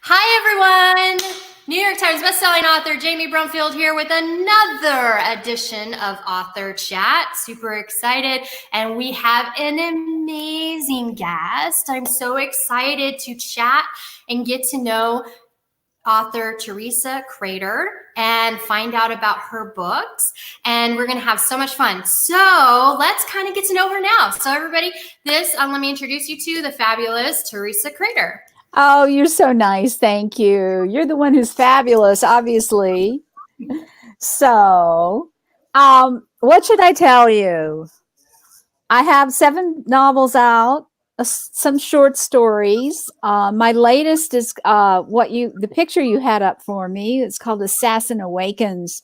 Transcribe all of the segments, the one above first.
Hi, everyone. New York Times bestselling author Jamie Brumfield here with another edition of Author Chat. Super excited. And we have an amazing guest. I'm so excited to chat and get to know author Theresa and find out about her books. And we're going to have so much fun. So let's kind of get to know her now. So everybody, let me introduce you to the fabulous Theresa Crater. Oh, you're so nice. Thank you. You're the one who's fabulous, obviously. So, what should I tell you? I have 7 novels out, some short stories. My latest is the picture you had up for me. It's called Assassin Awakens.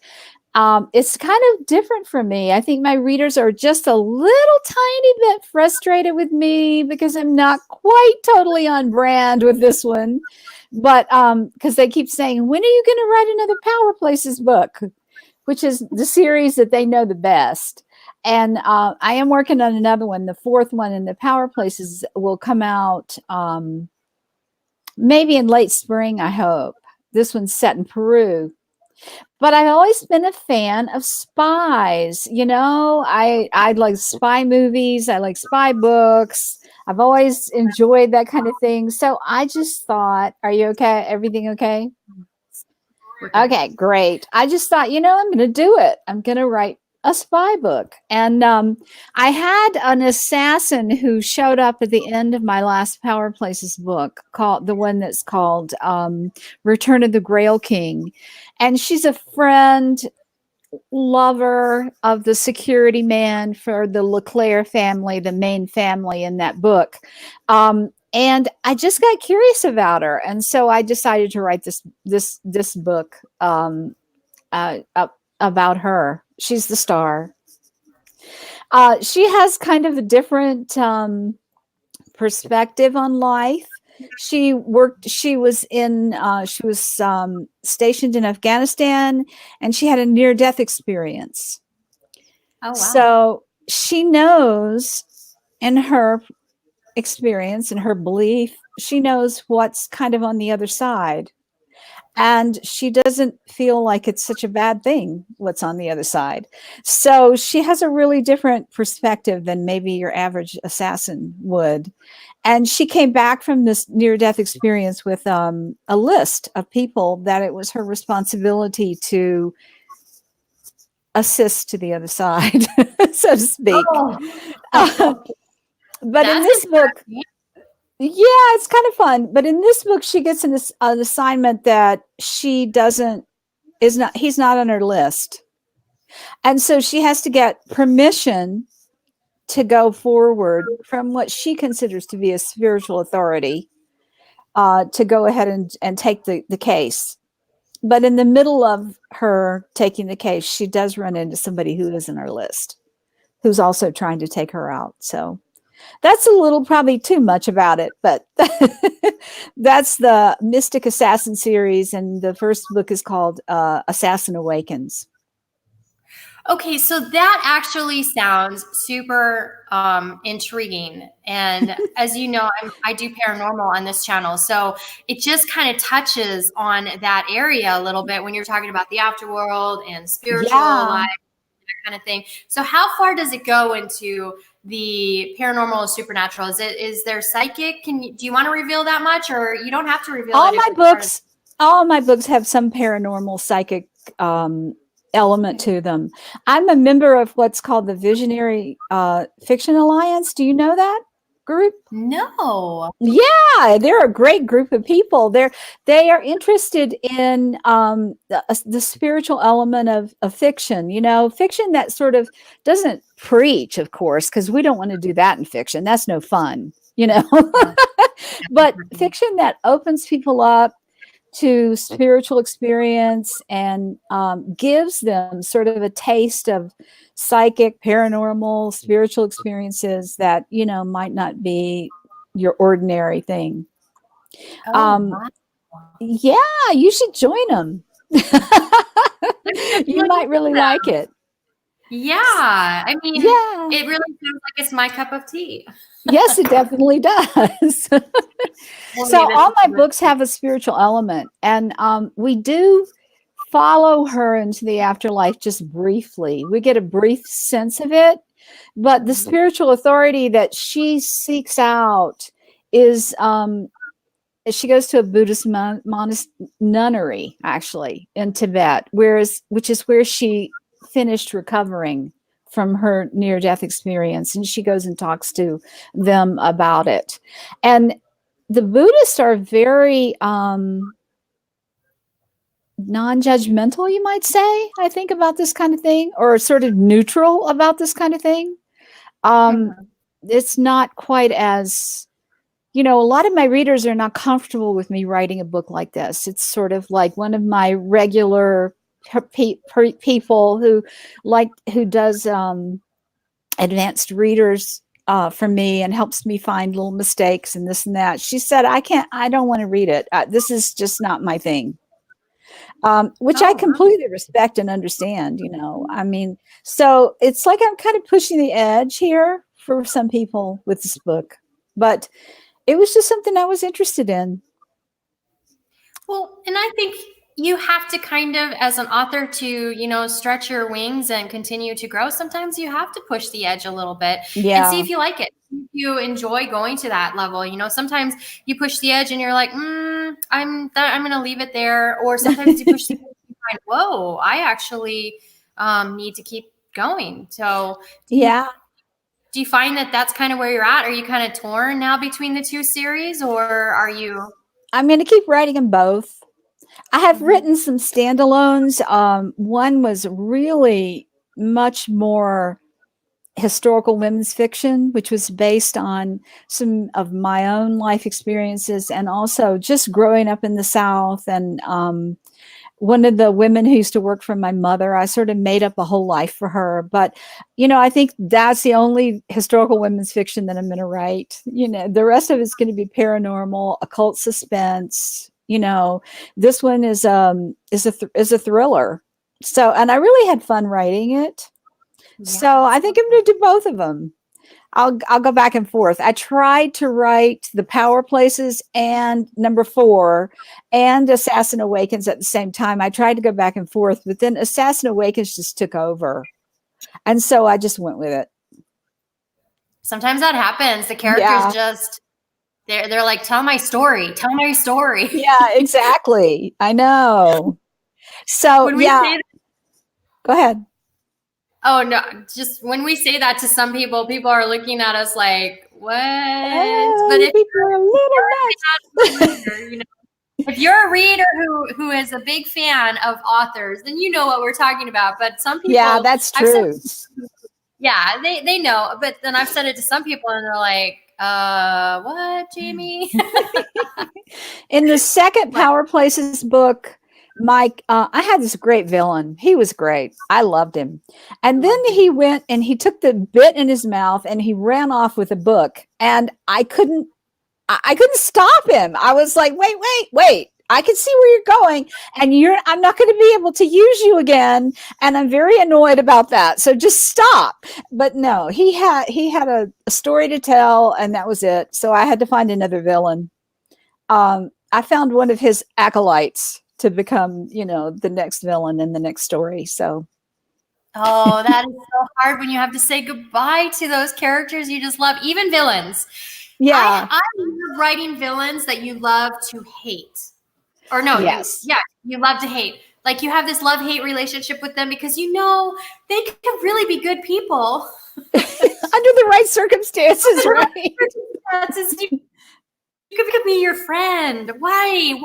It's kind of different from me. I think my readers are just a little tiny bit frustrated with me because I'm not quite totally on brand with this one. But because they keep saying, when are you going to write another Power Places book? Which is the series that they know the best. And I am working on another one. The 4th one in the Power Places will come out maybe in late spring, I hope. This one's set in Peru. But I've always been a fan of spies. I like spy movies. I like spy books. I've always enjoyed that kind of thing. So I just thought, are you okay? Everything okay? Okay, great. I just thought, I'm going to do it. I'm going to write a spy book. And I had an assassin who showed up at the end of my last Power Places book, called the one that's called Return of the Grail King. And she's a friend, lover of the security man for the LeClaire family, the main family in that book. And I just got curious about her, and so I decided to write this book about her. She's the star. She has kind of a different perspective on life. She was stationed in Afghanistan, and she had a near-death experience. Oh, wow. So she knows, in her experience and her belief, she knows what's kind of on the other side. And she doesn't feel like it's such a bad thing, what's on the other side. So she has a really different perspective than maybe your average assassin would. And she came back from this near-death experience with a list of people that it was her responsibility to assist to the other side, so to speak. But in this book, yeah, it's kind of fun. But in this book, she gets an assignment that he's not on her list. And so she has to get permission to go forward from what she considers to be a spiritual authority to go ahead and take the case. But in the middle of her taking the case, she does run into somebody who is on her list, who's also trying to take her out. So that's a little probably too much about it, but that's the Mystic Assassin series, and the first book is called Assassin Awakens. Okay, so that actually sounds super intriguing. And as you know, I do paranormal on this channel. So it just kind of touches on that area a little bit when you're talking about the afterworld and spiritual life, that kind of thing. So how far does it go into the paranormal or supernatural? Is there psychic? Do you want to reveal that much, or you don't have to reveal all my books have some paranormal psychic element to them. I'm a member of what's called the Visionary Fiction Alliance. Do you know that group? No. Yeah, they're a great group of people. They are interested in the spiritual element of fiction. Fiction that sort of doesn't preach, of course, because we don't want to do that in fiction. That's no fun, But fiction that opens people up to spiritual experience and gives them sort of a taste of psychic, paranormal, spiritual experiences that, might not be your ordinary thing. Wow. Yeah, you should join them. You might really like it. Yeah. I mean, Yeah. it really sounds like it's my cup of tea. Yes, it definitely does. So Only this all my is books have a spiritual element, and we do follow her into the afterlife just briefly. We get a brief sense of it, but the spiritual authority that she seeks out is she goes to a Buddhist nunnery actually in Tibet, which is where she finished recovering from her near death experience, and she goes and talks to them about it. And the Buddhists are very non-judgmental, you might say, I think, about this kind of thing, or sort of neutral about this kind of thing. um Mhm. it's not quite as, a lot of my readers are not comfortable with me writing a book like this. It's sort of like one of my regular people who does advanced readers for me and helps me find little mistakes and this and that. She said, I don't want to read it. This is just not my thing. Which I Oh, wow. completely respect and understand, I mean, so it's like I'm kind of pushing the edge here for some people with this book, but it was just something I was interested in. Well, and I think you have to kind of, as an author, to, stretch your wings and continue to grow. Sometimes you have to push the edge a little bit and see Yeah. if you like it. If you enjoy going to that level. Sometimes you push the edge and you're like, I'm going to leave it there. Or sometimes you push the edge and you find, whoa, I actually need to keep going. So do you Yeah. do you find that that's kind of where you're at? Are you kind of torn now between the two series, or are you? I'm going to keep writing them both. I have Mhm. written some standalones. One was really much more historical women's fiction, which was based on some of my own life experiences and also just growing up in the South. And one of the women who used to work for my mother, I sort of made up a whole life for her. But, I think that's the only historical women's fiction that I'm going to write. The rest of it's going to be paranormal, occult suspense. This one is a thriller. So, and I really had fun writing it. Yeah, So I think I'm absolutely. going to do both of them. I'll go back and forth. I tried to write The Power Places and number 4 and Assassin Awakens at the same time. I tried to go back and forth, but then Assassin Awakens just took over. And so I just went with it. Sometimes that happens. The characters Yeah. just they're like, tell my story, tell my story. Yeah, exactly. I know. So, When we yeah, say that, go ahead. oh no, just when we say that to some people, people are looking at us like, what? But You people are a little nuts. if you're a reader who is a big fan of authors, then you know what we're talking about. But some Yeah, people, that's I've said, true. yeah, they know. But then I've said it to some people, and they're like, what, Jamie? In the second But Power Places book, Mike, I had this great villain. He was great. I loved him. I And then love him. he went and he took the bit in his mouth and he ran off with a book. And I couldn't stop him. I was like, wait. I can see where you're going, and I'm not going to be able to use you again. And I'm very annoyed about that. So just stop. But no, he had a story to tell, and that was it. So I had to find another villain. I found one of his acolytes to become, the next villain in the next story. So Oh, that is so hard when you have to say goodbye to those characters you just love, even villains. yeah, I love writing villains that you love to hate. Or no, yes. you love to hate. Like you have this love-hate relationship with them because they could really be good people. Under the right circumstances, right? You could be your friend. Why?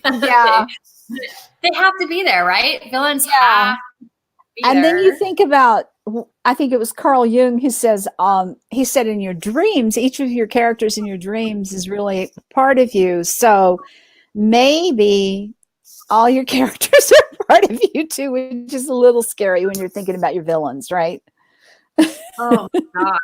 Kind of thing. Yeah, They have to be there, right? Villains yeah. have to be And then you there. think about, I think it was Carl Jung who says, he said, in your dreams, each of your characters in your dreams is really part of you. So maybe all your characters are part of you too, which is a little scary when you're thinking about your villains, right? Oh my god.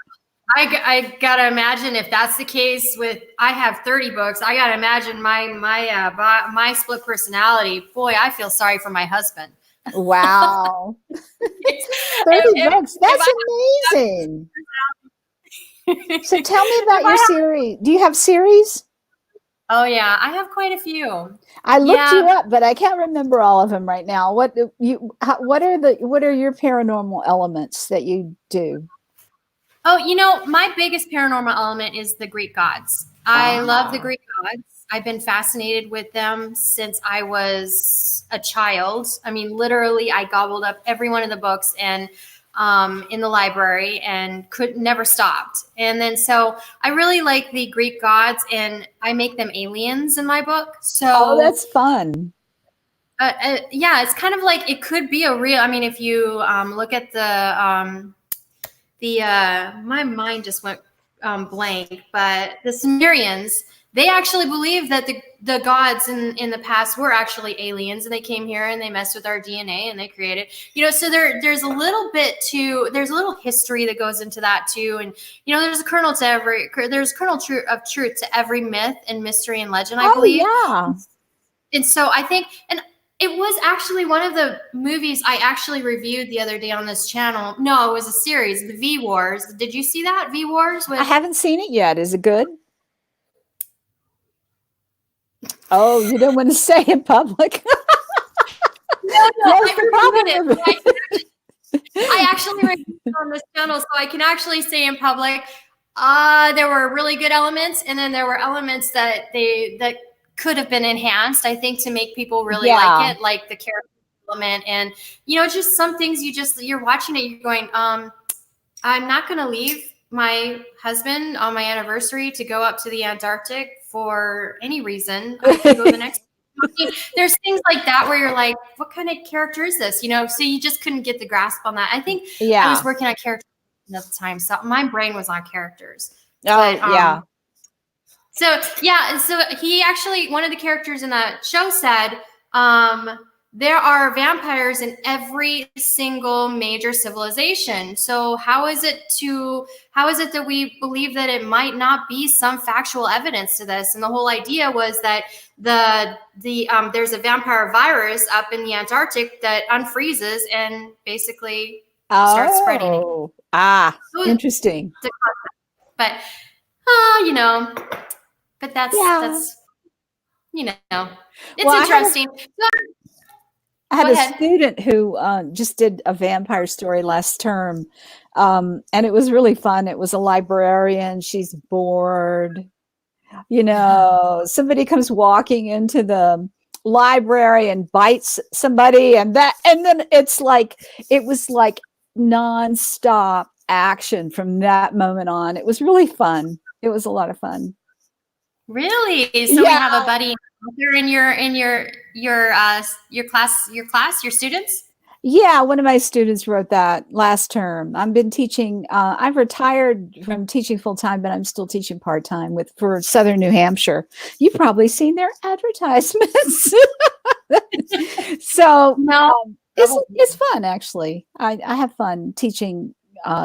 I gotta imagine if that's the case with I have 30 books. I gotta imagine my split personality. Boy, I feel sorry for my husband. Wow. If, 30 if, books. if That's I amazing. So tell me if about I your have, series. Do you have series? oh yeah, I have quite a few. I looked you Yeah. up, but I can't remember all of them right now. What are your paranormal elements that you do? Oh, my biggest paranormal element is the Greek gods. I love the Ah. Greek gods. I've been fascinated with them since I was a child. I mean, literally, I gobbled up every one of the books and in the library and could never stopped. And then so I really like the Greek gods, and I make them aliens in my book. Oh, So that's fun. yeah, it's kind of like it could be a real. I mean, if you look at the my mind just went blank, but the Sumerians, they actually believe that the gods in the past were actually aliens, and they came here and they messed with our DNA and they created, so there's a little bit to there's a little history that goes into that too. And there's a kernel to every there's kernel of truth to every myth and mystery and legend, I Oh, believe. yeah. And so I think, and it was actually one of the movies I actually reviewed the other day on this channel. No, it was a series, the V Wars. Did you see that? V Wars I with haven't seen it yet. Is it good? Oh, you don't want to say in public. no, That's I the reviewed it. problem. I actually reviewed it on this channel, so I can actually say in public, there were really good elements, and then there were elements that could have been enhanced, I think, to make people really like Yeah. it, like the character element. And just some things you're watching it, you're going, I'm not going to leave my husband on my anniversary to go up to the Antarctic for any reason. I can go the next. There's things like that where you're like, what kind of character is this? So you just couldn't get the grasp on that. I think I was Yeah. working on characters at the time, so my brain was on characters. Oh, But yeah. so yeah, so he actually, one of the characters in that show said, there are vampires in every single major civilization. So how is it that we believe that it might not be some factual evidence to this? And the whole idea was that there's a vampire virus up in the Antarctic that unfreezes and basically starts spreading it. Oh, So interesting. but uh, you know, but Yeah. that's it's Well, interesting. So, I go had a ahead. student who just did a vampire story last term, and it was really fun. It was a librarian. She's bored. Somebody comes walking into the library and bites somebody, and then it was like nonstop action from that moment on. It was really fun. It was a lot of fun. Really? So we Yeah. have a buddy author in your students? Yeah, one of my students wrote that last term. I've been teaching. I've retired from teaching full time, but I'm still teaching part time for Southern New Hampshire. You've probably seen their advertisements. So No. it's fun actually. I have fun teaching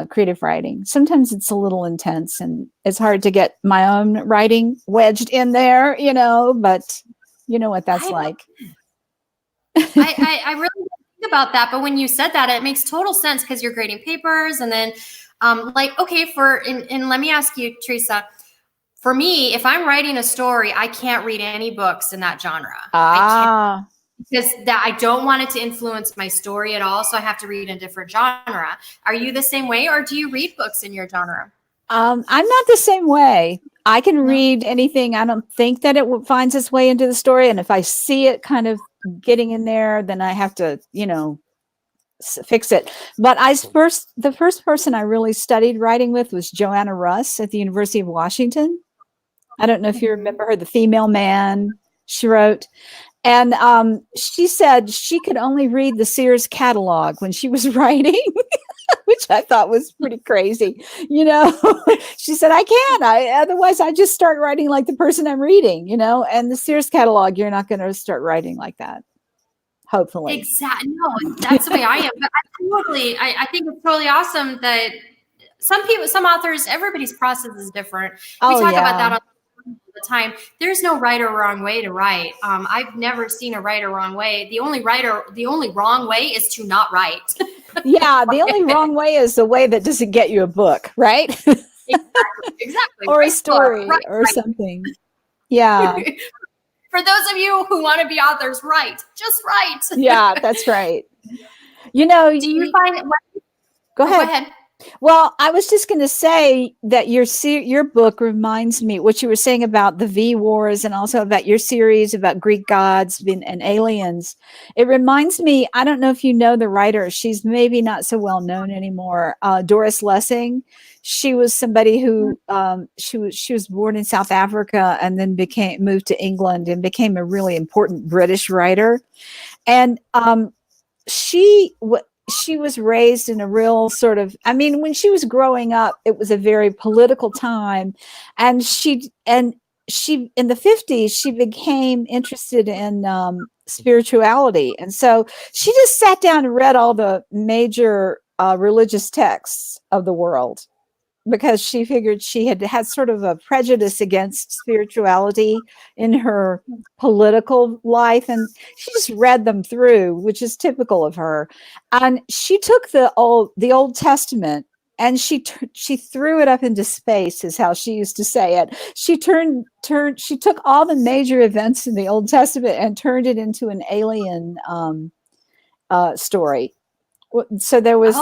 creative writing. Sometimes it's a little intense, and it's hard to get my own writing wedged in there. But you know what that's like. I really didn't think about that, but when you said that, it makes total sense because you're grading papers, and then okay, and let me ask you, Theresa. For me, if I'm writing a story, I can't read any books in that genre. I can't, because I don't want it to influence my story at all. So I have to read a different genre. Are you the same way, or do you read books in your genre? I'm not the same way. I can read anything. I don't think that it finds its way into the story. And if I see it kind of getting in there, then I have to, fix it. But the first person I really studied writing with was Joanna Russ at the University of Washington. I don't know if you remember her, The Female Man, she wrote. And she said she could only read the Sears catalog when she was writing, which I thought was pretty crazy. She said, I can't. Otherwise, I just start writing like the person I'm reading, and the Sears catalog, you're not going to start writing like that. Hopefully. Exactly. No, that's the way I am. But I think it's totally awesome that some authors, everybody's process is different. We talk about that on the time, there's no right or wrong way to write. I've never seen a right or wrong way. The only wrong way is to not write. Yeah, the only wrong way is the way that doesn't get you a book, right? Exactly. Or a Write book, story or something. Yeah. For those of you who want to be authors, write. Just write. Yeah, that's right. You know, Do you find it? Go ahead. Go ahead. Well, I was just going to say that your book reminds me what you were saying about the V Wars and also about your series about Greek gods and aliens. It reminds me, I don't know if you know the writer, she's maybe not so well known anymore, Doris Lessing. She was somebody who she was born in South Africa and then moved to England and became a really important British writer. And she was raised in a real sort of, I mean, when she was growing up, it was a very political time. And she in the 50s, she became interested in spirituality. And so she just sat down and read all the major religious texts of the world, because she figured she had sort of a prejudice against spirituality in her political life, and she just read them through, which is typical of her. And she took the Old Testament and she threw it up into space, is how she used to say it. She she took all the major events in the Old Testament and turned it into an alien story. So there was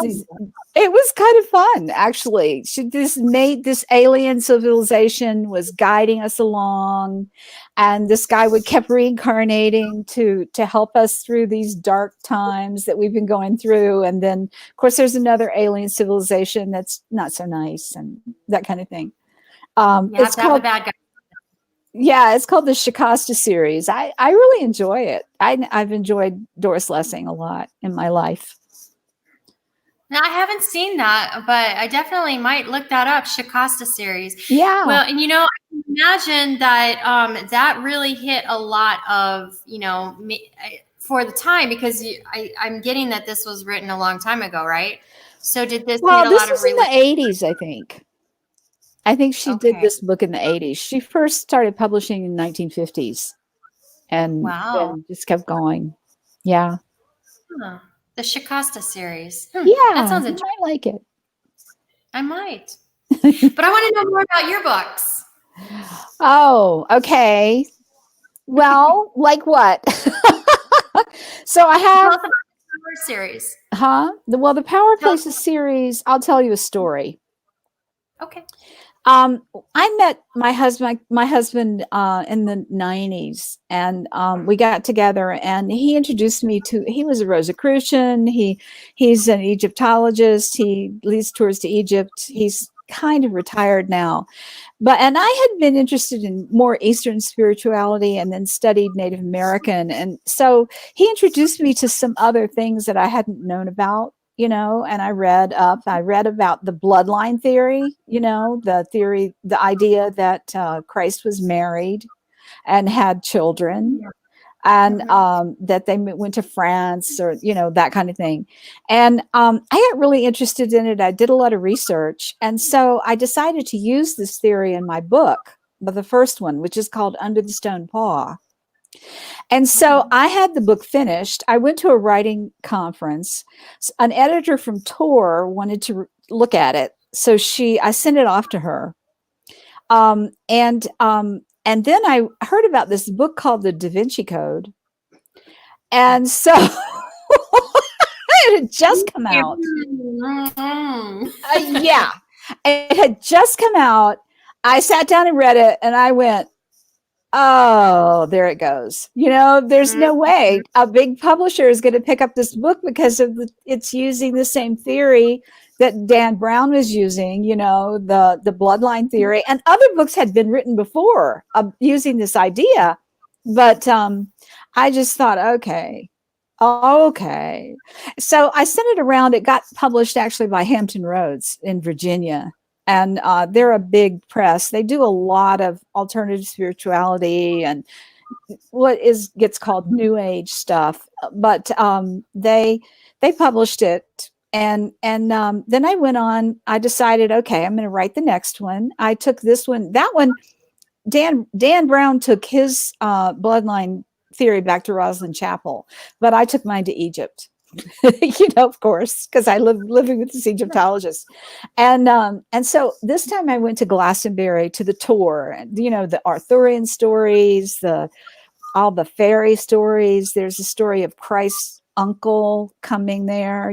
it was kind of fun, actually. This alien civilization was guiding us along, and this guy would kept reincarnating to help us through these dark times that we've been going through. And then of course there's another alien civilization that's not so nice and that kind of thing. It's called the bad guy. Yeah, it's called the Shikasta series. I really enjoy it. I've enjoyed Doris Lessing a lot in my life. Now, I haven't seen that, but I definitely might look that up, Shikasta series. Yeah. Well, and I can imagine that that really hit a lot of, for the time, because I'm getting that this was written a long time ago, right? So did this hit a this lot was of in the 80s, I think. I think she did this book in the 80s. She first started publishing in 1950s and then just kept going. Yeah. Huh. The Shikasta series. Yeah, that sounds interesting. I like it. I might. But I want to know more about your books. Oh, okay. Well, like what? So I have the Power series. The Power Places series, I'll tell you a story. Okay. I met my husband in the 90s, and we got together, and he introduced me to, he was a Rosicrucian. He's an Egyptologist. He leads tours to Egypt. He's kind of retired now, and I had been interested in more Eastern spirituality and then studied Native American. And so he introduced me to some other things that I hadn't known about. And I read about the bloodline theory, the idea that Christ was married and had children, and that they went to France, or, that kind of thing. And I got really interested in it. I did a lot of research. And so I decided to use this theory in my book, the first one, which is called Under the Stone Paw. And so I had the book finished. I went to a writing conference. An editor from Tor wanted to look at it. So I sent it off to her. And then I heard about this book called The Da Vinci Code. And so it had just come out. Yeah, it had just come out. I sat down and read it, and I went, oh, there it goes. There's no way a big publisher is going to pick up this book because it's using the same theory that Dan Brown was using, the bloodline theory, and other books had been written before using this idea. But I just thought, okay. So I sent it around. It got published actually by Hampton Roads in Virginia. And they're a big press. They do a lot of alternative spirituality and what gets called New Age stuff. But they published it, and then I went on. I decided, okay, I'm going to write the next one. I took this one. That one Dan Brown took his bloodline theory back to Rosslyn Chapel, but I took mine to Egypt. Of course, because I living with this Egyptologist, and so this time I went to Glastonbury to the tour, and the Arthurian stories, all the fairy stories. There's a story of Christ's uncle coming there.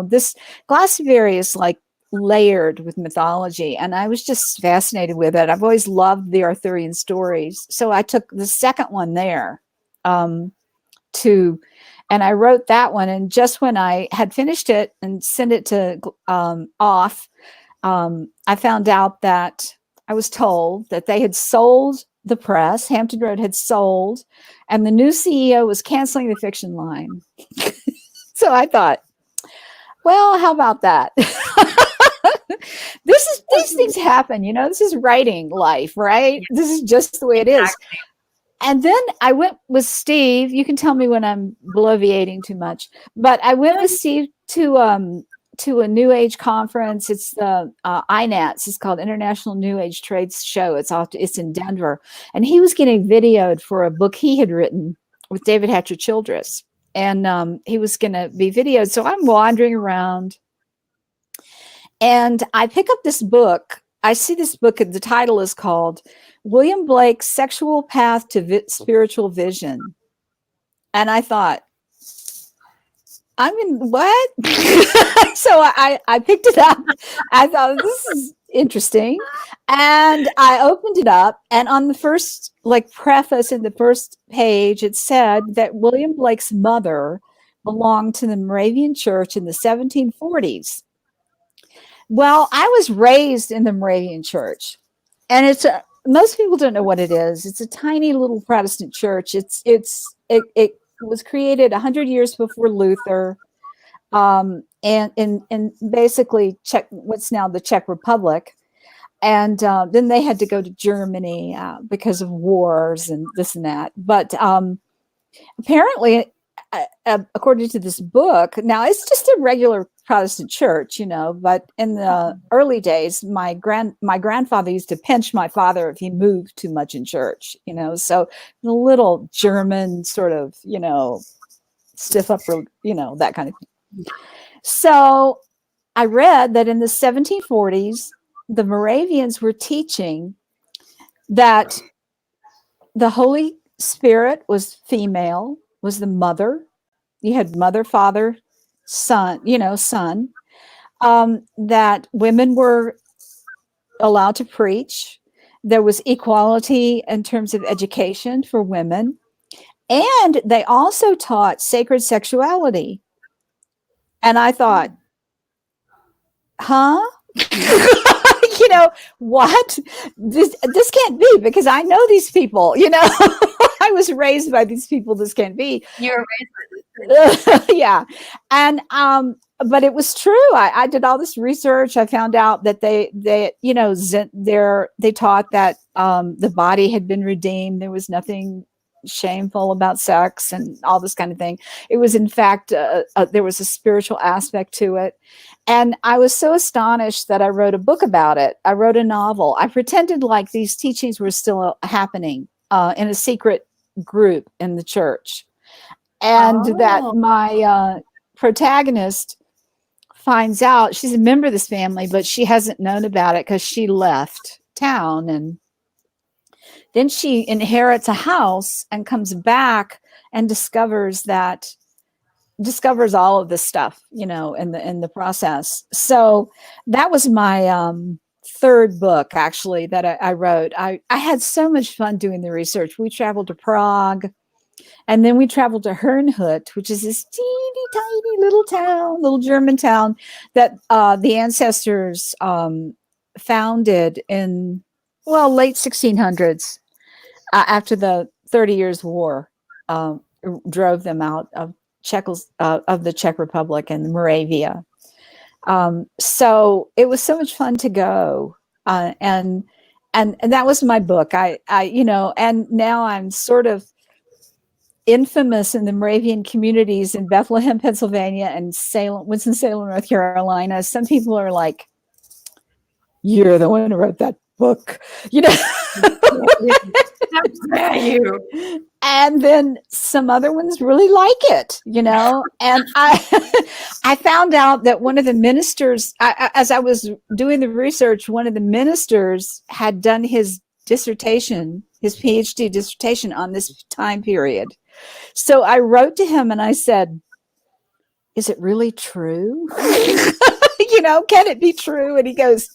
This Glastonbury is like layered with mythology, and I was just fascinated with it. I've always loved the Arthurian stories, so I took the second one there and I wrote that one. And just when I had finished it and sent it to off, I found out that I was told that they had sold the press. Hampton Road had sold, and the new CEO was canceling the fiction line. So I thought, well, how about that? These things happen, this is writing life, right? This is just the way it is. And then I went with Steve. You can tell me when I'm bloviating too much, but I went with Steve to a New Age conference. It's the INATS. It's called International New Age Trade Show. It's in Denver, and he was getting videoed for a book he had written with David Hatcher Childress, and he was going to be videoed. So I'm wandering around, and I pick up this book. I see this book, and the title is called William Blake's Sexual Path to Spiritual Vision. And I thought, I'm in what? So I picked it up. I thought, this is interesting. And I opened it up, and on the first preface in the first page, it said that William Blake's mother belonged to the Moravian Church in the 1740s. Well, I was raised in the Moravian Church, and most people don't know what it is. It's a tiny little Protestant church. It was created 100 years before Luther, and basically what's now the Czech Republic. And then they had to go to Germany because of wars and this and that. But apparently, according to this book, now it's just a regular Protestant church, but in the early days, my grandfather used to pinch my father if he moved too much in church, so the little German sort of, stiff upper, that kind of thing. So I read that in the 1740s, the Moravians were teaching that the Holy Spirit was female, was the mother. You had mother, father, son, son, that women were allowed to preach. There was equality in terms of education for women. And they also taught sacred sexuality. And I thought, huh? What? This can't be, because I know these people, I was raised by these people. This can't be. You were raised by yeah. And but it was true. I did all this research. I found out that they taught that the body had been redeemed. There was nothing shameful about sex and all this kind of thing. It was, in fact, there was a spiritual aspect to it. And I was so astonished that I wrote a book about it. I wrote a novel. I pretended like these teachings were still happening in a secret group in the church. And that my protagonist finds out. She's a member of this family, but she hasn't known about it because she left town. And then she inherits a house and comes back and discovers all of this stuff, in the process. So that was my third book, actually, that I wrote. I had so much fun doing the research. We traveled to Prague, and then we traveled to Herrnhut, which is this teeny tiny little German town that the ancestors founded in, late 1600s, after the 30 Years' War drove them out of the Czech Republic and Moravia. So it was so much fun to go, and that was my book. And now I'm sort of infamous in the Moravian communities in Bethlehem, Pennsylvania, and Winston-Salem, North Carolina. Some people are like, "You're the one who wrote that book, you know. How dare you? And then some other ones really like it, you know. And I I found out that one of the ministers, as I was doing the research, one of the ministers had done his dissertation, his PhD dissertation on this time period. So I wrote to him and I said, is it really true? You know, can it be true? And he goes,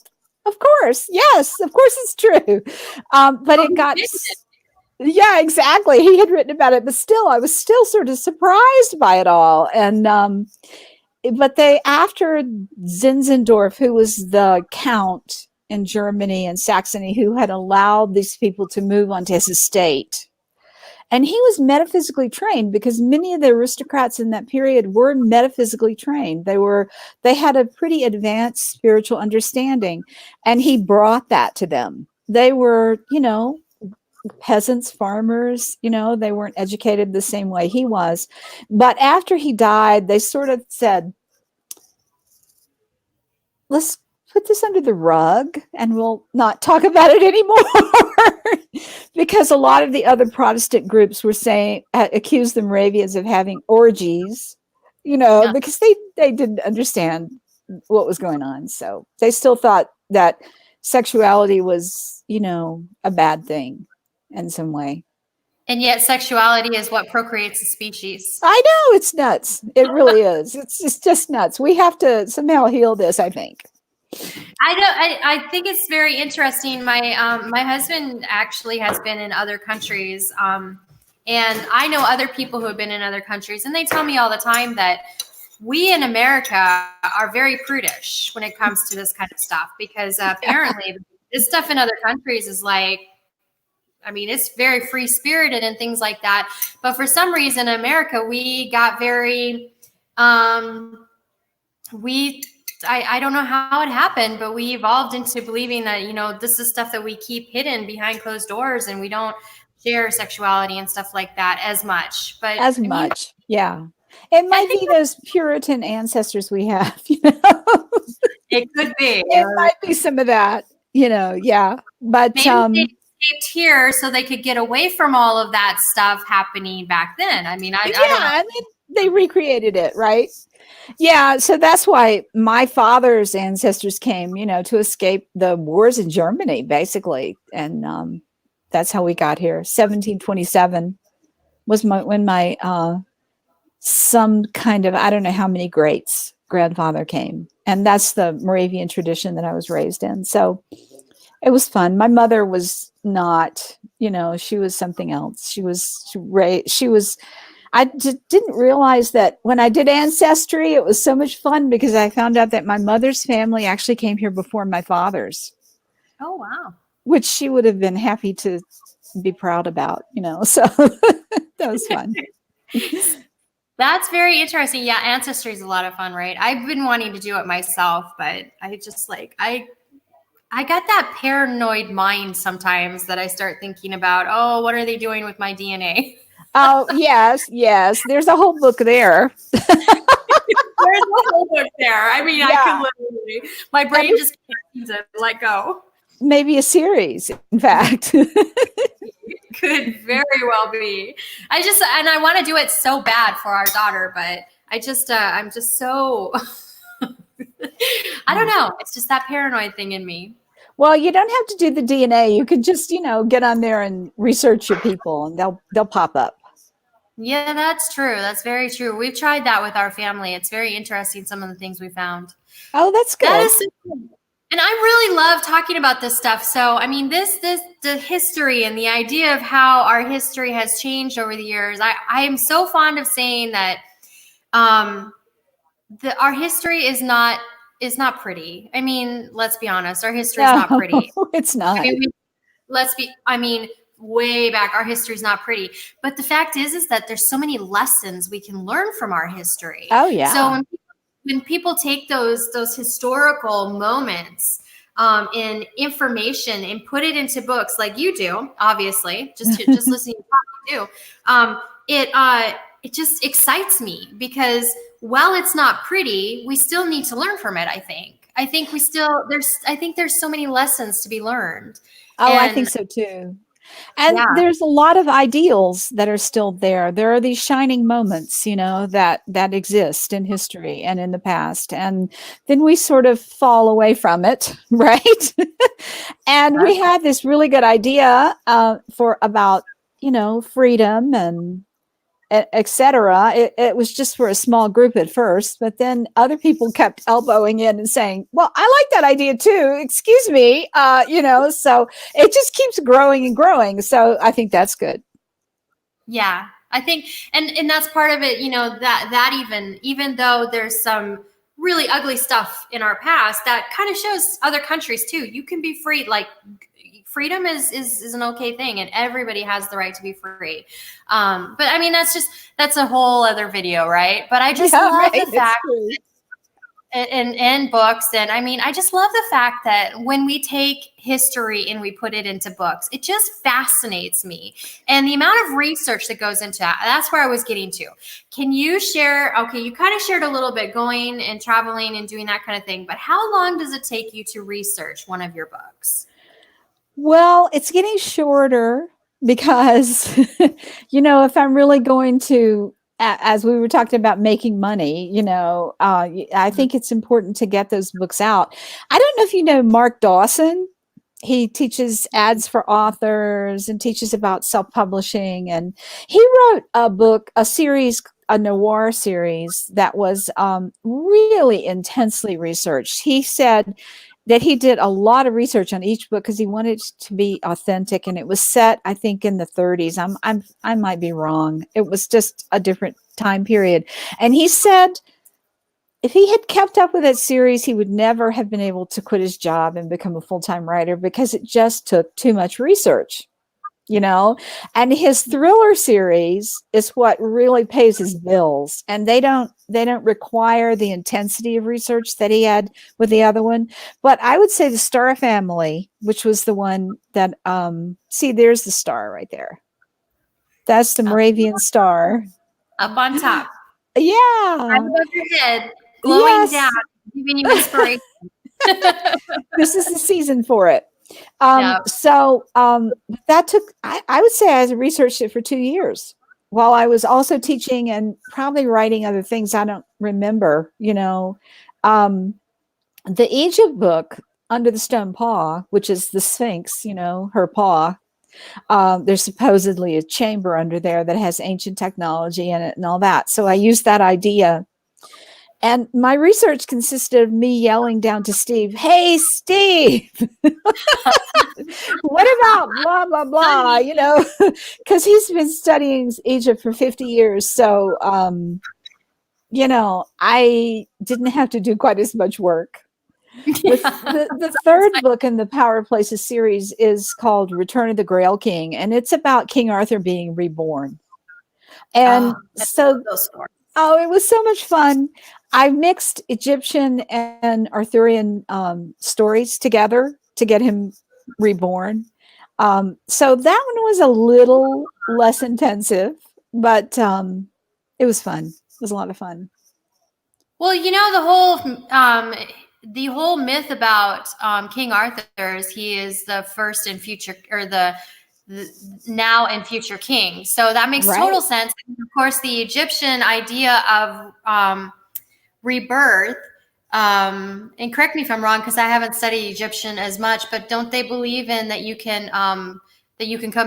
of course, yes, of course it's true. But Oh, it you got, did. yeah, exactly. He had written about it, but still, I was still sort of surprised by it all. And, but they, after Zinzendorf, who was the count in Germany and Saxony, who had allowed these people to move onto his estate, and he was metaphysically trained because many of the aristocrats in that period were metaphysically trained. They had a pretty advanced spiritual understanding, and he brought that to them. They were, you know, peasants, farmers, you know, they weren't educated the same way he was. But after he died, they sort of said, let's put this under the rug and we'll not talk about it anymore. Because a lot of the other Protestant groups were saying, accused the Moravians of having orgies, you know, Yeah. because they didn't understand what was going on. So they still thought that sexuality was, you know, a bad thing in some way. And yet sexuality is what procreates a species. I know, it's nuts. It really is. It's just nuts. We have to somehow heal this, I think. I think it's very interesting. My husband actually has been in other countries, and I know other people who have been in other countries, and they tell me all the time that we in America are very prudish when it comes to this kind of stuff because apparently this stuff in other countries is like, I mean, it's very free spirited and things like that. But for some reason in America, we got very, I don't know how it happened, but we evolved into believing that, you know, this is stuff that we keep hidden behind closed doors and we don't share sexuality and stuff like that as much. But As I mean, much. Yeah. It I might think be those Puritan ancestors we have, you know. it could be. It might be some of that, you know, yeah. But Maybe they escaped here so they could get away from all of that stuff happening back then. I mean, I yeah, don't know. I mean, they recreated it, right? Yeah, so that's why my father's ancestors came, you know, to escape the wars in Germany, basically. And that's how we got here. 1727 was when my some kind of, I don't know how many greats grandfather came. And that's the Moravian tradition that I was raised in. So it was fun. My mother was not, you know, she was something else. She was I didn't realize that when I did Ancestry, it was so much fun because I found out that my mother's family actually came here before my father's, Oh, wow. which she would have been happy to be proud about, you know. So that was fun. That's very interesting. Yeah, Ancestry is a lot of fun, right? I've been wanting to do it myself, but I just like I got that paranoid mind sometimes that I start thinking about, oh, what are they doing with my DNA? Oh, yes, yes. There's a whole book there. There's a whole book there. I mean, Yeah. I could literally, my brain just can't seem to let go. Maybe a series, in fact. It could very well be. And I want to do it so bad for our daughter, but I'm just so, I don't know. It's just that paranoid thing in me. Well, you don't have to do the DNA. You could just, you know, get on there and research your people and they'll pop up. Yeah, that's true. That's very true. We've tried that with our family. It's very interesting, some of the things we found. Oh, that's good. That is so cool. And I really love talking about this stuff. So, I mean, the history and the idea of how our history has changed over the years. I am so fond of saying that our history is not pretty. I mean, let's be honest. Our history is not pretty. It's not. I mean, way back, our history is not pretty. But the fact is that there's so many lessons we can learn from our history. Oh, yeah. So when people take those historical moments in information and put it into books like you do, obviously, just listening to what you do, it just excites me because while it's not pretty, we still need to learn from it, I think. I think there's so many lessons to be learned. Oh, I think And so too. And yeah, there's a lot of ideals that are still there. There are these shining moments, that exist in history and in the past. And then we sort of fall away from it, right? And we had this really good idea for about, freedom and etc. It was just for a small group at first, but then other people kept elbowing in and saying, "Well, I like that idea too. Excuse me," So it just keeps growing and growing. So I think that's good. yeah, I think, and that's part of it, that even though there's some really ugly stuff in our past, that kind of shows other countries too. You can be free, like freedom is an okay thing, and everybody has the right to be free. But I mean, that's a whole other video, right? But I just love right. the fact in books, and I mean, I just love the fact that when we take history and we put it into books, it just fascinates me, and the amount of research that goes into that. That's where I was getting to. Can you share? Okay, you kind of shared a little bit going and traveling and doing that kind of thing, but how long does it take you to research one of your books? Well, it's getting shorter because, if I'm really going to, as we were talking about making money, I think it's important to get those books out. I don't know if you know Mark Dawson. He teaches ads for authors and teaches about self-publishing. And he wrote a series, a noir series that was really intensely researched. He said that he did a lot of research on each book because he wanted it to be authentic, and it was set, I think, in the 30s. I might be wrong. It was just a different time period. And he said if he had kept up with that series, he would never have been able to quit his job and become a full-time writer because it just took too much research. And his thriller series is what really pays his bills, and they don't require the intensity of research that he had with the other one. But I would say the Star Family, which was the one that see, there's the star right there. That's the Moravian star Up on top, yeah, right above your head, glowing yes. down, giving you inspiration. This is the season for it. Yep. So that took, I would say I researched it for 2 years while I was also teaching and probably writing other things I don't remember, the Egypt book, Under the Stone Paw, which is the Sphinx, her paw. There's supposedly a chamber under there that has ancient technology in it and all that. So I used that idea. And my research consisted of me yelling down to Steve, "Hey, Steve, what about blah, blah, blah?" Because he's been studying Egypt for 50 years. So, I didn't have to do quite as much work. The third book in the Power of Places series is called Return of the Grail King, and it's about King Arthur being reborn. And so it was so much fun. I mixed Egyptian and Arthurian stories together to get him reborn. So that one was a little less intensive, but it was fun. It was a lot of fun. Well, the whole myth about King Arthur is he is the first and future, or the now and future king. So that makes total sense. And of course, the Egyptian idea of rebirth. And correct me if I'm wrong, because I haven't studied Egyptian as much, but don't they believe in that you can come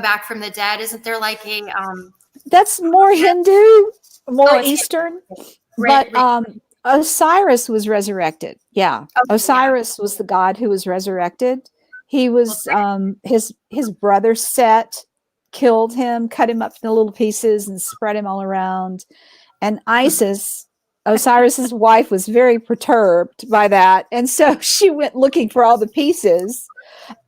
back from the dead? Isn't there like a that's more Hindu, more Eastern, but Osiris was resurrected. Yeah, Osiris was the god who was resurrected. He was his brother Set killed him, cut him up into little pieces, and spread him all around. And Isis, Osiris's wife, was very perturbed by that, and so she went looking for all the pieces,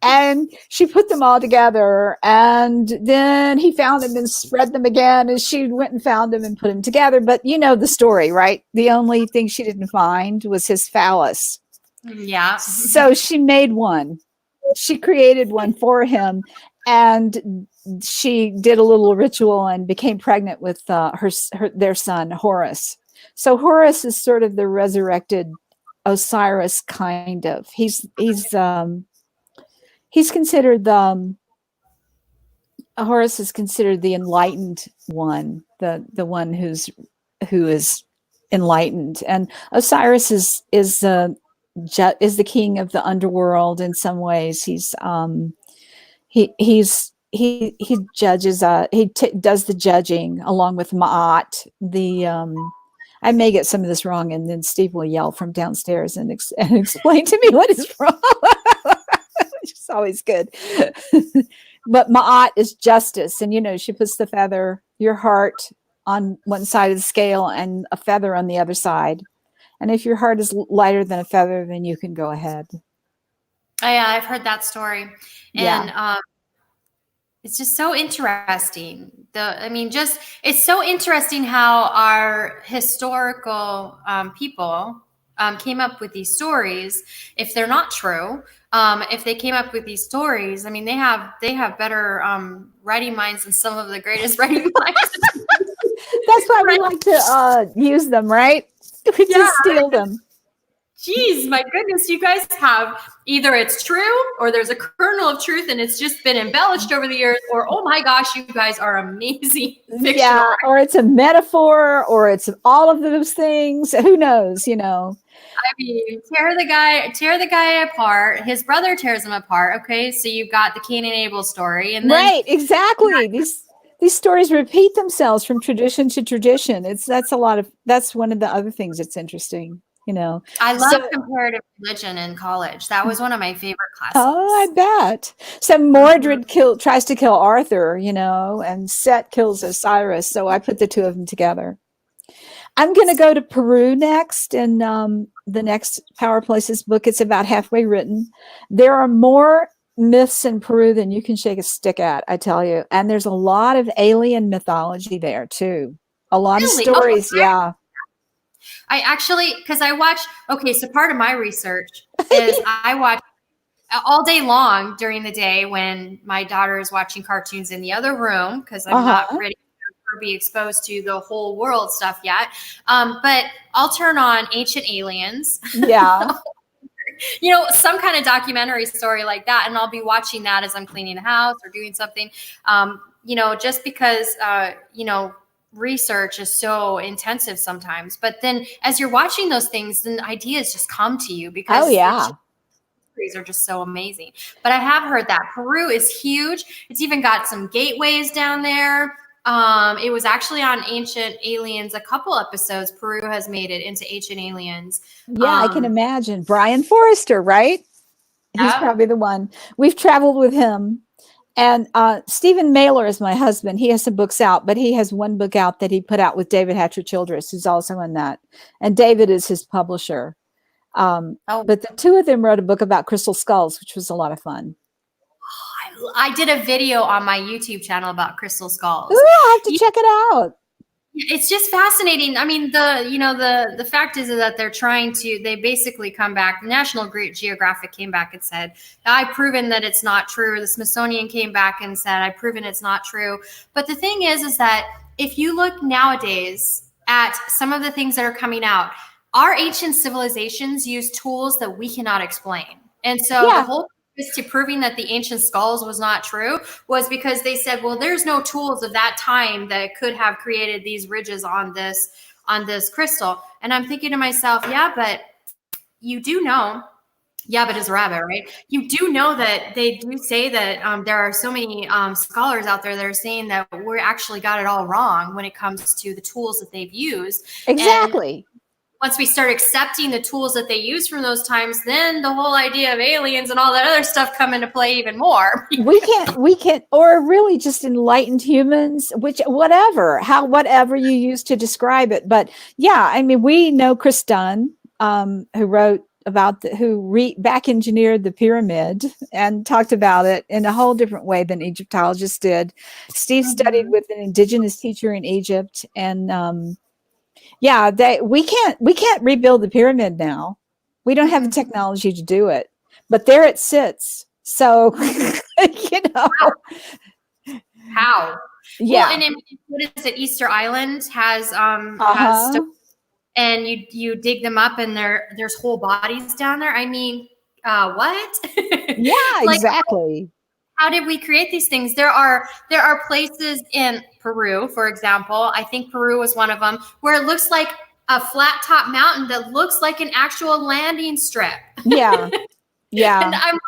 and she put them all together. And then he found them and spread them again, and she went and found them and put them together. But you know the story, right? The only thing she didn't find was his phallus. Yeah. So she made one. She created one for him, and she did a little ritual and became pregnant with their son Horus. So Horus is sort of the resurrected Osiris, kind of. He's considered the Horus is considered the enlightened one, the one who is enlightened, and Osiris is the king of the underworld in some ways. He judges. Does the judging along with Ma'at. I may get some of this wrong, and then Steve will yell from downstairs and explain to me what is wrong. Which is always good. But Ma'at is justice, and she puts the feather, your heart, on one side of the scale and a feather on the other side. And if your heart is lighter than a feather, then you can go ahead. Oh, yeah, I've heard that story. And Yeah. It's just so interesting. It's so interesting how our historical people came up with these stories. If they're not true, if they came up with these stories, they have better writing minds than some of the greatest writing minds. That's why we like to use them, right? We just steal them. Jeez, my goodness, you guys have either it's true or there's a kernel of truth and it's just been embellished over the years, or oh my gosh, you guys are amazing. Yeah, or it's a metaphor, or it's all of those things. Who knows, tear the guy apart. His brother tears him apart. Okay, so you've got the Cain and Abel story, and then right, exactly. These stories repeat themselves from tradition to tradition. That's one of the other things that's interesting. I love comparative religion in college. That was one of my favorite classes. Oh, I bet. So Mordred tries to kill Arthur, and Set kills Osiris. So I put the two of them together. I'm going to go to Peru next, and the next Power Places book. It's about halfway written. There are more myths in Peru than you can shake a stick at, I tell you. And there's a lot of alien mythology there too. A lot of stories, yeah. I actually, because I watch, so part of my research is I watch all day long during the day when my daughter is watching cartoons in the other room, because I'm not ready to be exposed to the whole world stuff yet. But I'll turn on Ancient Aliens. Yeah. Some kind of documentary story like that. And I'll be watching that as I'm cleaning the house or doing something, just because, research is so intensive sometimes, but then as you're watching those things, then ideas just come to you because stories are just so amazing. But I have heard that Peru is huge. It's even got some gateways down there. It was actually on Ancient Aliens, a couple episodes. Peru has made it into Ancient Aliens. Yeah, I can imagine. Brian Forrester, right? He's probably the one. We've traveled with him. And Stephen Mailer is my husband. He has some books out, but he has one book out that he put out with David Hatcher Childress, who's also in that. And David is his publisher. But the two of them wrote a book about crystal skulls, which was a lot of fun. I did a video on my YouTube channel about crystal skulls. Ooh, I have to check it out. It's just fascinating. The fact is that they basically come back. National Geographic came back and said, I've proven that it's not true. The Smithsonian came back and said, I've proven it's not true. But the thing is that if you look nowadays at some of the things that are coming out, our ancient civilizations use tools that we cannot explain. And so the whole to proving that the ancient skulls was not true was because they said, well, there's no tools of that time that could have created these ridges on this crystal. And I'm thinking to myself, but you do know, but it's a rabbit, right? You do know that they do say that there are so many scholars out there that are saying that we actually got it all wrong when it comes to the tools that they've used. Exactly. And once we start accepting the tools that they use from those times, then the whole idea of aliens and all that other stuff come into play even more. we can't, or really just enlightened humans, whatever you use to describe it. But we know Chris Dunn, who wrote about back engineered the pyramid and talked about it in a whole different way than Egyptologists did. Steve studied with an indigenous teacher in Egypt, and we can't rebuild the pyramid now. We don't have the technology to do it, but there it sits. So, how? Yeah. Well, and what is it? Easter Island has, and you dig them up, and there's whole bodies down there. I mean, what? Yeah, Like, exactly. how did we create these things? There are places in Peru, for example. I think Peru was one of them, where it looks like a flat top mountain that looks like an actual landing strip. Yeah. Yeah. And I'm,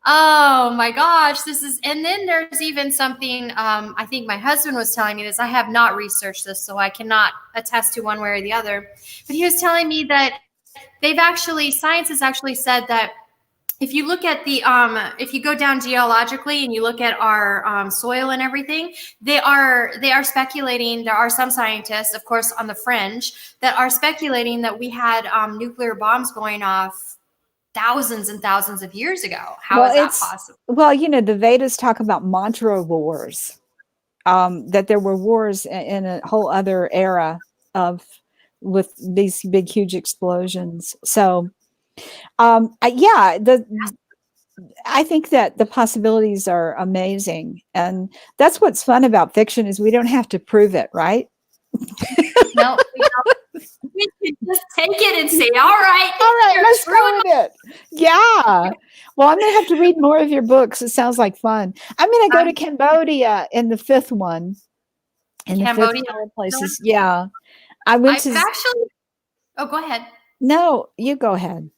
oh my gosh, and then there's even something, I think my husband was telling me this. I have not researched this, so I cannot attest to one way or the other. But he was telling me that science has actually said that if you look at if you go down geologically and you look at our soil and everything, they are speculating. There are some scientists, of course, on the fringe that are speculating that we had nuclear bombs going off thousands and thousands of years ago. How is that possible? Well, the Vedas talk about mantra wars, that there were wars in a whole other era with these big, huge explosions. So, yeah, I think that the possibilities are amazing. And that's what's fun about fiction is we don't have to prove it, right? No, we don't. We can just take it and say, all right, let's go with it. Yeah. Well, I'm going to have to read more of your books. It sounds like fun. I'm going to go to Cambodia in the fifth one. In Cambodia? The fifth places. Yeah. I went to actually, oh, go ahead. No, you go ahead.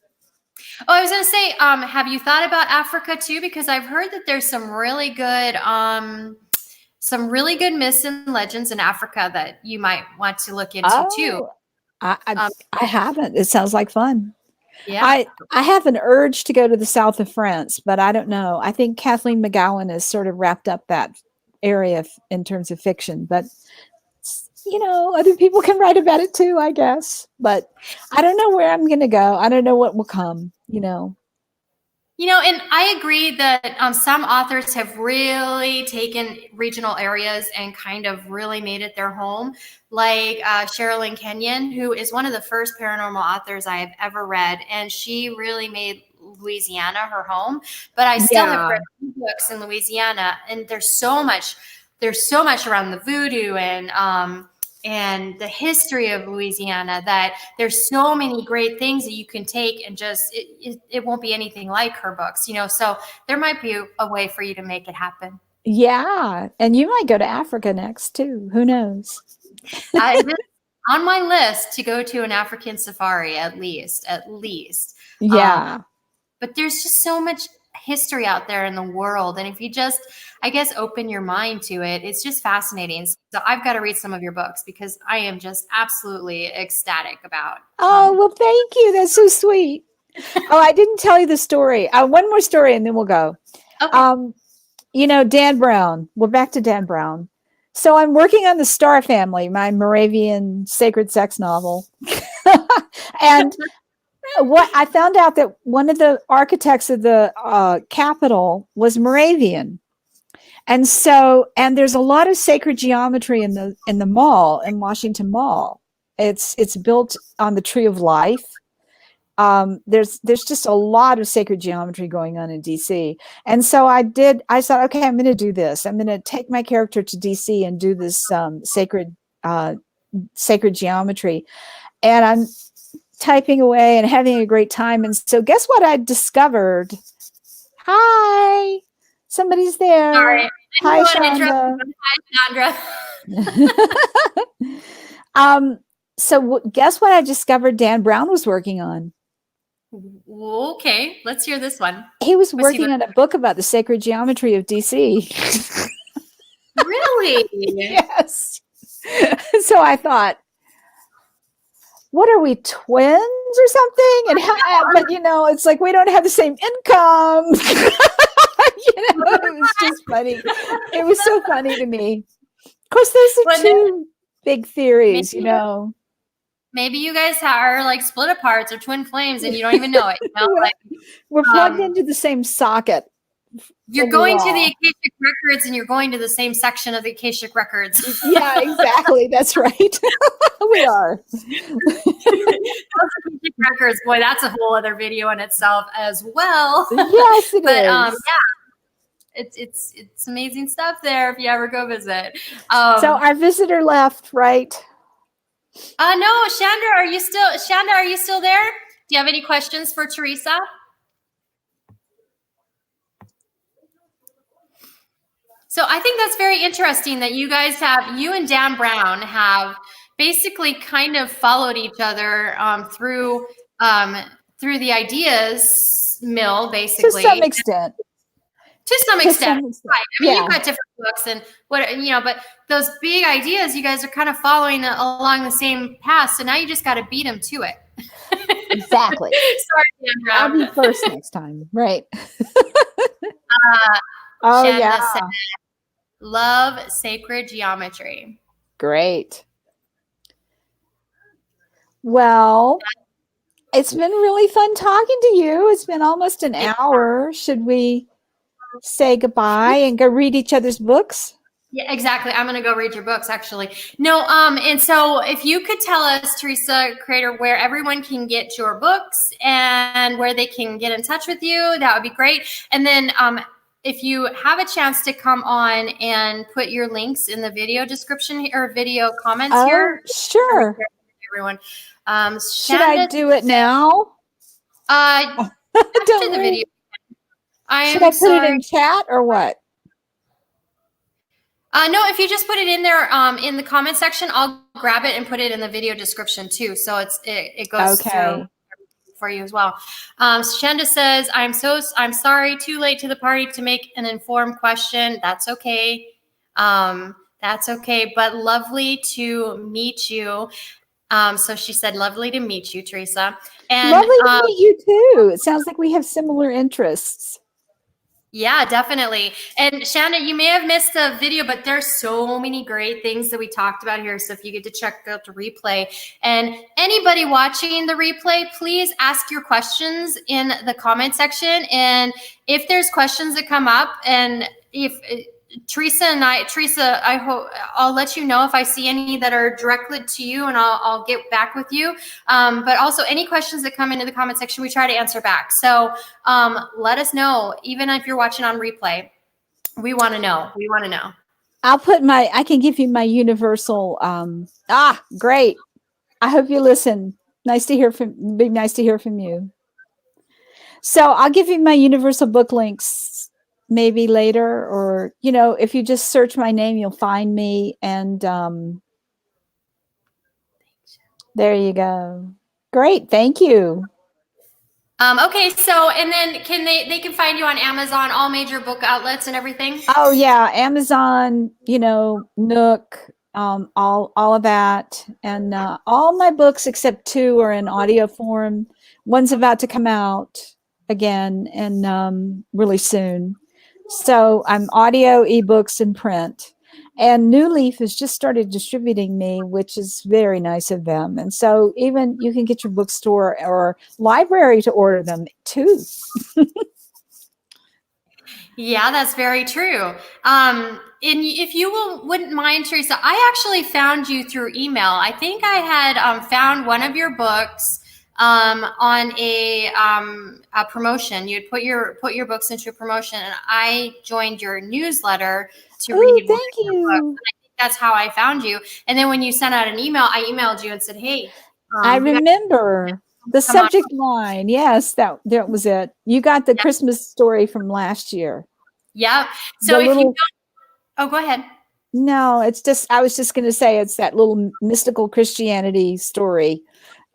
Oh, I was going to say, have you thought about Africa too? Because I've heard that there's some really good myths and legends in Africa that you might want to look into too. I haven't. It sounds like fun. Yeah. I have an urge to go to the south of France, but I don't know. I think Kathleen McGowan has sort of wrapped up that area in terms of fiction, but other people can write about it too, I guess. But I don't know where I'm going to go. I don't know what will come, And I agree that some authors have really taken regional areas and kind of really made it their home, like Sherilyn Kenyon, who is one of the first paranormal authors I have ever read. And she really made Louisiana her home. But I still have read books in Louisiana, and there's so much around the voodoo and the history of Louisiana that there's so many great things that you can take and just, it won't be anything like her books, so there might be a way for you to make it happen. Yeah. And you might go to Africa next too. Who knows? On my list to go to an African safari, at least. Yeah. But there's just so much history out there in the world. And if you just, I guess, open your mind to it, it's just fascinating. So I've got to read some of your books because I am just absolutely ecstatic about. Oh, well, thank you. That's so sweet. I didn't tell you the story. One more story and then we'll go. Okay. Dan Brown. We're back to Dan Brown. So I'm working on the Star Family, my Moravian sacred sex novel. And what I found out that one of the architects of the Capitol was Moravian. And there's a lot of sacred geometry in the mall, in Washington Mall. It's built on the Tree of Life. There's just a lot of sacred geometry going on in DC. And so I thought, okay, I'm going to do this. I'm going to take my character to DC and do this sacred geometry. And I'm typing away and having a great time. And so guess what I discovered? Hi, somebody's there. Sorry. Hi, Chandra. Hi, Chandra. So guess what I discovered Dan Brown was working on? Okay, let's hear this one. He was working on a book about the sacred geometry of DC. Really? Yes. So I thought, what are we, twins or something? And but it's like we don't have the same income. It was just funny. It was so funny to me. Of course, those are two big theories, Maybe you guys are like split aparts or twin flames and you don't even know it. We're plugged into the same socket. You're going to the Akashic Records and you're going to the same section of the Akashic Records. Yeah, exactly. That's right. We are. Akashic Records, boy, that's a whole other video in itself as well. Yes, it is. Yeah. It's amazing stuff there if you ever go visit. So our visitor left, right? No, Shanda, are you still there? Do you have any questions for Theresa? So I think that's very interesting that you and Dan Brown have basically kind of followed each other through the ideas mill, To some basically. extent. To some To extent, some extent. right. I mean, Yeah. you've got different books and but those big ideas, you guys are kind of following along the same path. So now you just got to beat them to it. Exactly. Sorry, Dan I'll Brown. be first next time. Right. Uh, Oh, yeah. Shanda said, love sacred geometry. Great. Well, it's been really fun talking to you. It's been almost an hour. Should we say goodbye and go read each other's books? Yeah, exactly. I'm going to go read your books, actually. No, and so if you could tell us, Theresa, creator, where everyone can get your books and where they can get in touch with you, that would be great. And then if you have a chance to come on and put your links in the video description or video comments here. Sure. Everyone. Should I do it now? After Don't the video. Should I put it in chat or what? No, if you just put it in there in the comment section, I'll grab it and put it in the video description too. So it goes through for you as well. Shanda says, I'm sorry, too late to the party to make an informed question. That's okay. That's okay, but lovely to meet you. So she said, lovely to meet you, Theresa. And lovely to meet you too. It sounds like we have similar interests. Yeah, definitely. And Shanda, you may have missed a video, but there's so many great things that we talked about here. So if you get to check out the replay, and anybody watching the replay, please ask your questions in the comment section. And if there's questions that come up, and if Theresa, I hope I'll let you know if I see any that are directed to you, and I'll get back with you. But also any questions that come into the comment section, we try to answer back. So let us know, even if you're watching on replay. We want to know. We want to know. I can give you my universal. Great. I hope you listen. Be nice to hear from you. So I'll give you my universal book links maybe later, or, if you just search my name, you'll find me. And there you go. Great. Thank you. Okay, so and then they can find you on Amazon, all major book outlets and everything? Oh yeah, Amazon, Nook, all of that. And all my books except 2 are in audio form. One's about to come out again and really soon. So I'm audio, ebooks, and print. And New Leaf has just started distributing me, which is very nice of them. And so even you can get your bookstore or library to order them too. Yeah, that's very true. And if you wouldn't mind, Theresa, I actually found you through email. I think I had found one of your books on a promotion. You'd put your books into a promotion, and I joined your newsletter to read. Thank you. And I think that's how I found you. And then when you sent out an email, I emailed you and said, "Hey." I remember the subject line. Yes, that was it. You got the Christmas story from last year. Yep. So if you don't, oh, go ahead. No, it's just, I was just going to say, it's that little mystical Christianity story.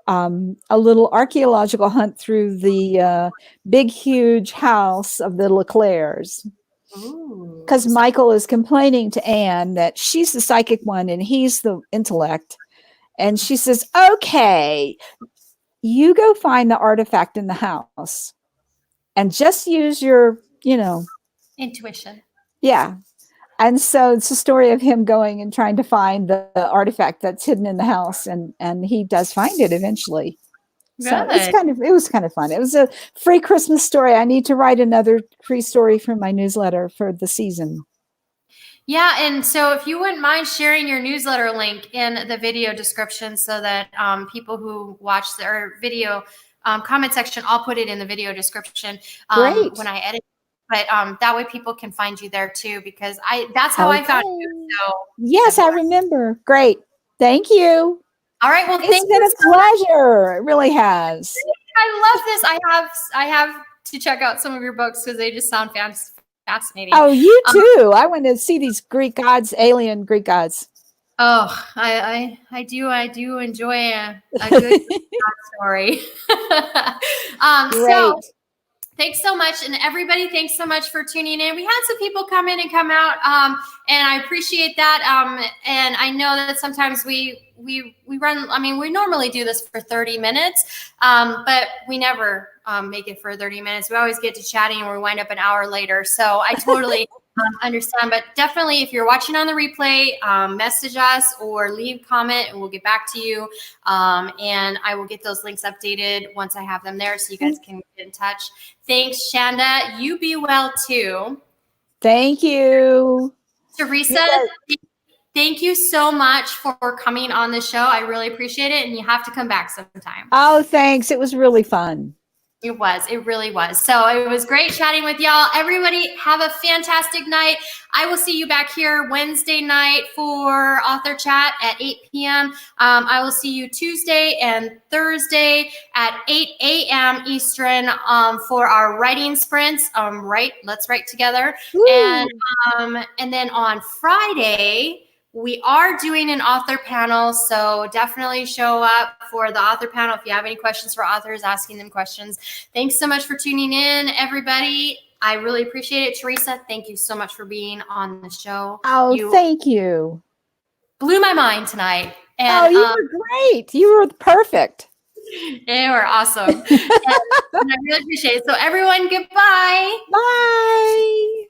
A little archaeological hunt through the big, huge house of the Leclercs. Because Michael is complaining to Anne that she's the psychic one and he's the intellect. And she says, okay, you go find the artifact in the house and just use your, intuition. Yeah. And so it's a story of him going and trying to find the artifact that's hidden in the house. And he does find it eventually. Good. So it was kind of fun. It was a free Christmas story. I need to write another free story for my newsletter for the season. Yeah, and so if you wouldn't mind sharing your newsletter link in the video description so that people who watch their video comment section, I'll put it in the video description when I edit. But that way people can find you there too, because that's how I found you. So yes, I remember. Great. Thank you. All right. Well, It's thank been you a so much. pleasure. It really has. I love this. I have to check out some of your books because they just sound fascinating. Oh, you Um, too. I want to see these Greek gods, alien Greek gods. oh, I do enjoy a good story. So Great. thanks so much. And everybody, thanks so much for tuning in. We had some people come in and come out, and I appreciate that. And I know that sometimes we run, I mean, we normally do this for 30 minutes, but we never make it for 30 minutes. We always get to chatting and we wind up an hour later. So I totally understand. But definitely, if you're watching on the replay, message us or leave a comment and we'll get back to you. And I will get those links updated once I have them there so you guys can get in touch. Thanks, Shanda. You be well too. Thank you. Theresa, thank you so much for coming on the show. I really appreciate it. And you have to come back sometime. Oh, thanks. It was really fun. It was. It really was. So it was great chatting with y'all. Everybody have a fantastic night. I will see you back here Wednesday night for author chat at 8 p.m. I will see you Tuesday and Thursday at 8 a.m. Eastern for our writing sprints. Let's write together. Woo. And then on Friday, we are doing an author panel, so definitely show up for the author panel if you have any questions for authors, asking them questions. Thanks so much for tuning in, everybody. I really appreciate it. Theresa, thank you so much for being on the show. Oh, thank you. Blew my mind tonight. And, oh, you were great. You were perfect. They were awesome. And I really appreciate it. So everyone, goodbye. Bye.